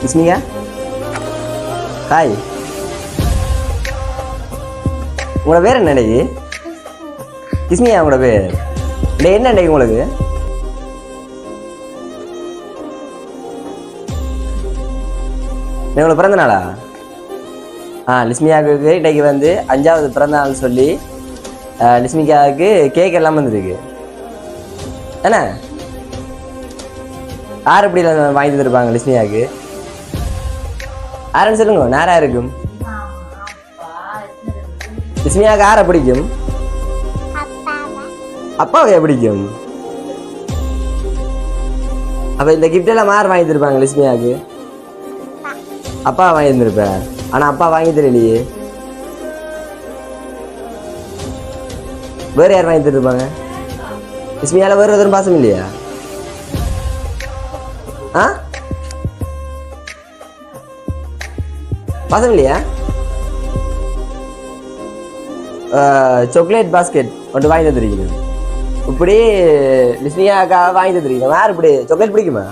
இஸ்மியா hi, உங்களோட பேர் என்ன இன்னைக்கு? கிஸ்மியா உங்களோட பேர் என்ன இன்னைக்கு உங்களுக்கு? உங்களோட பிறந்த நாளா? லிஸ்மியாவுக்கு இன்னைக்கு வந்து 5வது பிறந்த நாள் சொல்லி லிஸ்மிகாவுக்கு கேக் எல்லாம் வந்துருக்கு. என்ன யார் எப்படி வாங்கி தருப்பாங்க லிஸ்மியாவுக்கு? யாருன்னு சொல்லுங்க, நேரா இருக்கும். லிஸ்மியாவுக்கு யாரை பிடிக்கும்? அப்பாவை பிடிக்கும். அப்ப இந்த கிஃப்ட் எல்லாம் யார் வாங்கி தருப்பாங்க லிஸ்மியாவுக்கு? அப்பா வாங்கி தந்திருப்பார். ஆனா அப்பா வாங்கி தரலையே, வேற யார் வாங்கி தருப்பாங்க? லிஸ்மியால வேற எதுவும் பாசம் இல்லையா? பாசம் இல்லையா? சாக்லேட் பாஸ்கெட் ஒன்று வாங்கி தந்துருக்கீங்க. இப்படி லிஸ்மியாக்கா வாங்கி தந்துருக்கீங்க. யார் இப்படி சாக்லேட் பிடிக்குமா?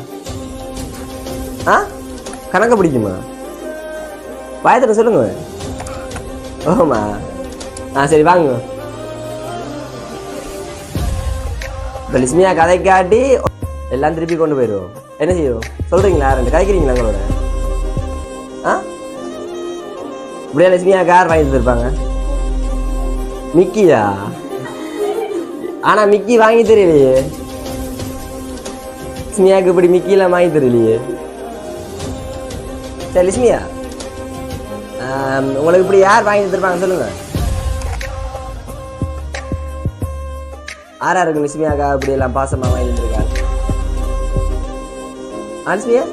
கணக்க பிடிக்குமா? வாயத்திட்ட சொல்லுங்க. ஓமா சரி வாங்க. இப்போ லிஸ்மியா கதை காட்டி எல்லாம் திருப்பி கொண்டு போயிடுவோம். என்ன செய்யும் சொல்றீங்களா? ரெண்டு கதைக்கிறீங்களா உங்களோட? இப்படியா லிஸ்மியா கார் வாங்கி தந்துருப்பாங்க? மிக்கியா? ஆனா மிக்கி வாங்கி தெரியலையே. லிஸ்மியாவுக்கு இப்படி மிக்கிலாம் வாங்கி தெரியலையே. சரி லிஸ்மியா, உங்களுக்கு இப்படி யார் வாங்கி தந்துருப்பாங்க சொல்லுங்க. யாரா இருக்கும் லிஸ்மியாக்கா இப்படி எல்லாம் பாசமா வாங்கி தந்துருக்கா? லிஸ்மியா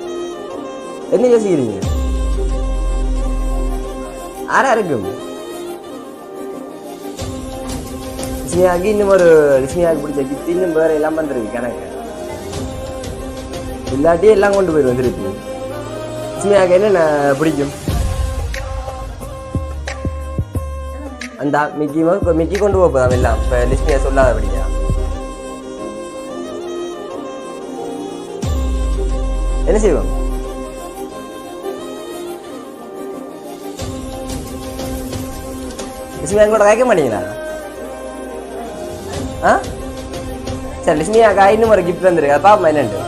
என்ன யோசிக்கிறீங்க? யாரா இருக்கும்? லிஸ்மியாவுக்கு இன்னும் ஒரு லிஸ்மியாவுக்கு பிடிச்ச கிஃப்ட் இன்னும் வேற எல்லாம் வந்துருக்கு கணக்கு. இல்லாட்டி எல்லாம் கொண்டு போயிடுவோம் திருப்பி. லிஸ்மியாவுக்கு என்னென்ன பிடிக்கும்? அந்த மிக்கி கொண்டு போகுது எல்லாம். இப்போ லிஸ்மியா சொல்லாத படியா? என்ன செய்வோம்? லிஸ்மியா கூட கேட்க மாட்டீங்களா? சரி லிஸ்மியாக்கா இன்னும் ஒரு கிஃப்ட் வந்துருக்கு, பாப்போம் என்னன்ட்டு.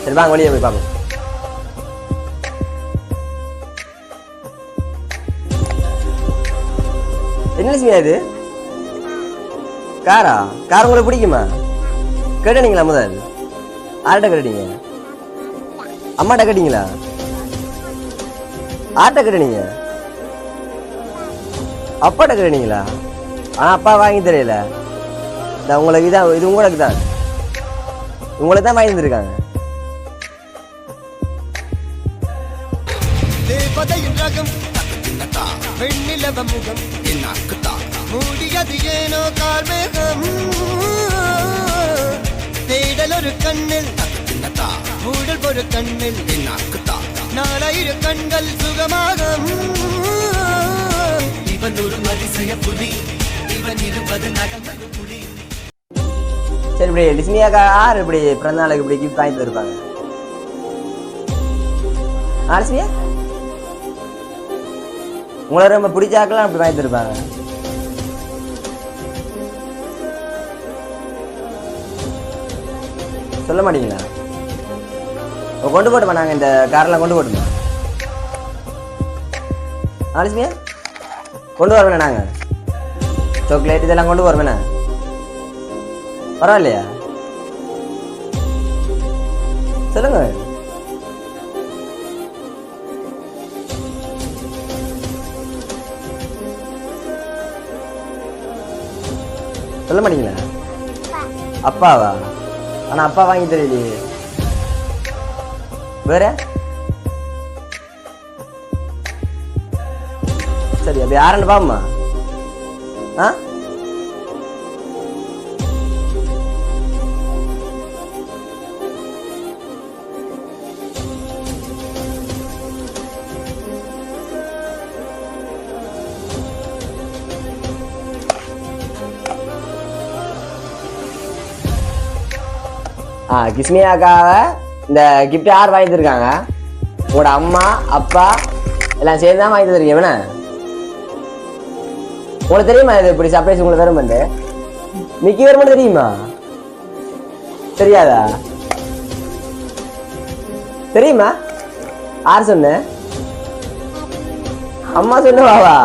சரி வாங்க வெளியே போய் பார்ப்போம். என்ன லிஸ்மியா இது? காரா? கார் உங்களுக்கு பிடிக்குமா? கேட்டீங்களா முதல்? ஆர்ட்ட கேட்டீங்க? அம்மாட்ட கேட்டீங்களா? ஆர்ட்ட கேட்டீங்க? அப்பாட்ட கேட்டீங்களா? ஆனா அப்பா வாங்கி தெரியல. உங்களுக்கு இதான், இது உங்களுக்கு தான், உங்களுக்கு தான் வாங்கி தந்துருக்காங்க. மூடியது ஏனோ கார்மேகம், தேடல் ஒரு கண்ணில் மூடல் ஒரு கண்ணில் நாலாயிரம் கண்கள் சுகமாகும். இவன் ஒரு அதிசய புலி, இவன் 20 நடந்தது புலி. சரி இப்படி லிஸ்மியாக்கா யார் இப்படி பிறந்த நாளுக்கு இப்படி கிஃப்ட் வாங்கி தருப்பாங்க? லிஸ்மியா உங்களை ரொம்ப பிடிச்சாக்கெல்லாம் அப்படி வாங்கி தருப்பாங்க. சொல்ல மாட்டீங்களா? கொண்டு போட்டுமா? நாங்கள் இந்த காரெல்லாம் கொண்டு போட்டுமா? லிஸ்மியா கொண்டு வரவேண்ணா, நாங்கள் சாக்லேட் இதெல்லாம் கொண்டு வரவேண்ணா. பரவாயில்லையா? சொல்லுங்க. சொல்ல மாட்டீங்களா? அப்பாவா? ஆனா அப்பா வாங்கி தெரியலையே. வேற? சரி அப்ப யாருன்னு பாப்போமா? கிஸ்மியாக்காவை இந்த கிஃப்ட் யார் வாங்கி தருக்காங்க? உங்களோட அம்மா அப்பா எல்லாம் சேர்ந்து தான் வாங்கி தருவீங்க என்ன? உங்களுக்கு தெரியுமா இது இப்படி சர்ப்ரைஸ் உங்களுக்கு வருமெண்டு? மிக்கி வருமெண்டு தெரியுமா? தெரியாதா? தெரியுமா? யார் சொன்ன? அம்மா சொன்னவாவா?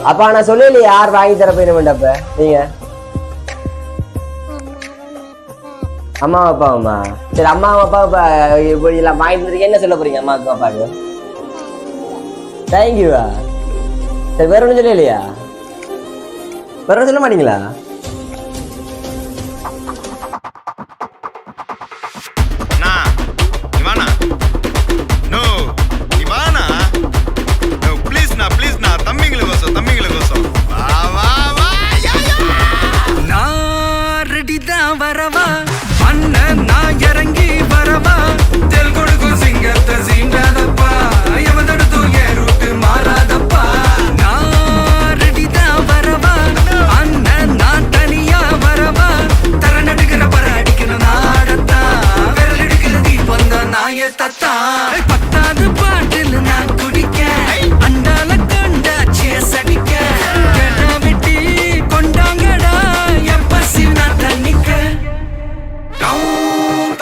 அப்பா நான் சொல்லலையே யார் வாங்கி தர போயிடும் அப்ப நீங்க அம்மா அப்பாவுமா? சரி அம்மா அப்பா இப்படி எல்லாம் வாங்கி தந்துருக்கீங்க, என்ன சொல்ல போறீங்க அம்மாவுக்கு அப்பாவுக்கு? தேங்க்யூவா? சரி வேற ஒன்றும் சொல்லலையா? வேற ஒன்றும் சொல்ல மாட்டீங்களா? வரவா அண்ணன் நான் இறங்கி வரவா தெல் கொடுக்கும் சிங்கத்தை சீண்டாதப்பா எவதடுத்து என் ரூட்டு மாறாதப்பா நான் ரெடிதான் வரவா அண்ணன் நான் தனியா வரவா தர நடுக்கிற பர அடிக்கணும் நாடத்தா விரல் எடுக்கிற தீபம் தான் நாய தத்தா பத்தாவது பாட்டில் நான் குடிக்க அண்டால கண்டா சேஸ் அடிக்க கெடா வெட்டி கொண்டாங்கடா எப்ப சிவனா தண்ணிக்க Don't